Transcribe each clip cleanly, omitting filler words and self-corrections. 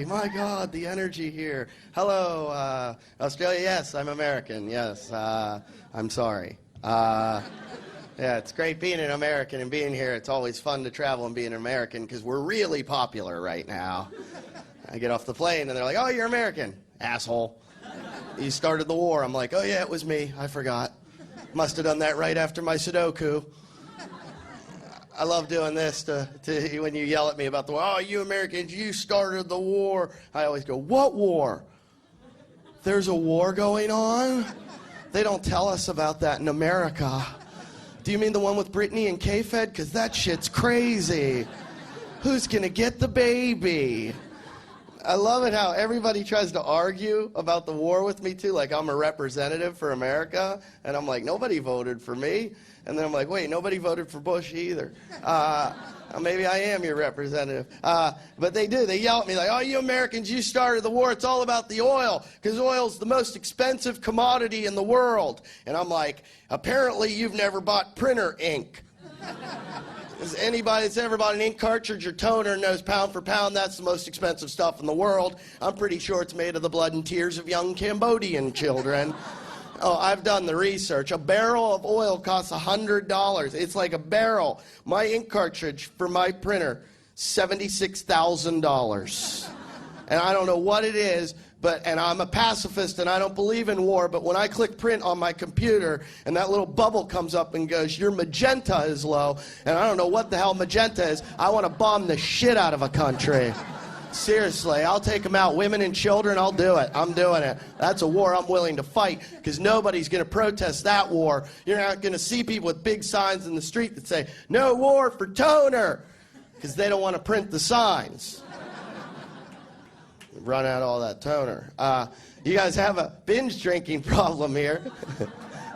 Hey, my God, the energy here. Hello, Australia. Yes, I'm American. Yes, I'm sorry. Yeah, it's great being an American and being here. It's always fun to travel and be an American because we're really popular right now. I get off the plane and they're like, oh, you're American. Asshole. You started the war. I'm like, oh, yeah, it was me. I forgot. Must have done that right after my Sudoku. I love doing this to when you yell at me about the war. Oh, you Americans, you started the war. I always go, what war? There's a war going on? They don't tell us about that in America. Do you mean the one with Britney and K-Fed? Because that shit's crazy. Who's going to get the baby? I love it how everybody tries to argue about the war with me, too. Like, I'm a representative for America. And I'm like, nobody voted for me. And then I'm like, wait, nobody voted for Bush either. Maybe I am your representative. But they do. They yell at me like, oh, you Americans, you started the war. It's all about the oil because oil's the most expensive commodity in the world. And I'm like, apparently you've never bought printer ink. Because anybody that's ever bought an ink cartridge or toner knows pound for pound that's the most expensive stuff in the world. I'm pretty sure it's made of the blood and tears of young Cambodian children. Oh, I've done the research. A barrel of oil costs $100. It's like a barrel. My ink cartridge for my printer, $76,000. And I don't know what it is, and I'm a pacifist and I don't believe in war, but when I click print on my computer and that little bubble comes up and goes, your magenta is low, and I don't know what the hell magenta is, I want to bomb the shit out of a country. Seriously, I'll take them out. Women and children, I'll do it. I'm doing it. That's a war I'm willing to fight because nobody's going to protest that war. You're not going to see people with big signs in the street that say, no war for toner, because they don't want to print the signs. Run out all that toner. You guys have a binge drinking problem here.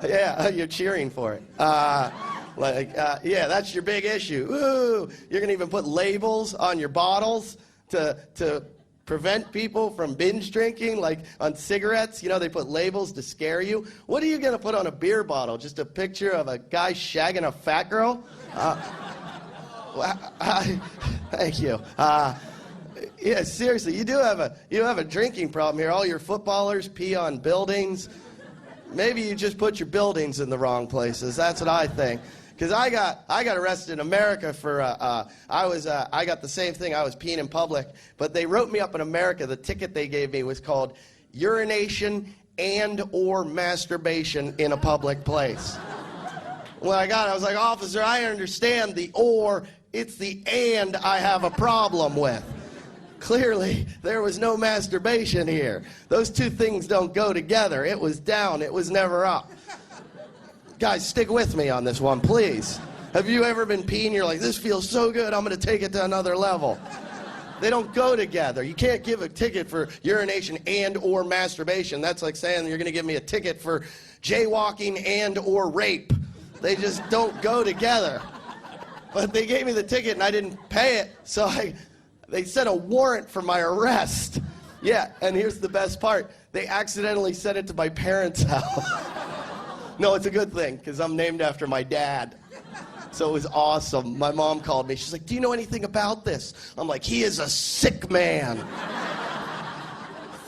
Yeah, you're cheering for it. Yeah, that's your big issue. Ooh, you're going to even put labels on your bottles to prevent people from binge drinking, like on cigarettes. You know, they put labels to scare you. What are you going to put on a beer bottle? Just a picture of a guy shagging a fat girl? Thank you. Yeah, seriously, you have a drinking problem here. All your footballers pee on buildings. Maybe you just put your buildings in the wrong places. That's what I think. Because I got arrested in America for, I got the same thing. I was peeing in public. But they wrote me up in America. The ticket they gave me was called urination and or masturbation in a public place. When I got it, I was like, officer, I understand the or. It's the and I have a problem with. Clearly, there was no masturbation here. Those two things don't go together. It was down. It was never up. Guys, stick with me on this one, please. Have you ever been peeing? You're like, this feels so good, I'm going to take it to another level. They don't go together. You can't give a ticket for urination and or masturbation. That's like saying you're going to give me a ticket for jaywalking and or rape. They just don't go together. But they gave me the ticket and I didn't pay it, so they sent a warrant for my arrest. Yeah, and here's the best part. They accidentally sent it to my parents' house. No, it's a good thing, because I'm named after my dad. So it was awesome. My mom called me. She's like, do you know anything about this? I'm like, he is a sick man.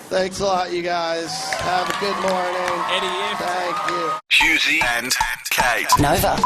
Thanks a lot, you guys. Have a good morning. Eddie Ifft. Thank you. Hughesy and Kate. Nova.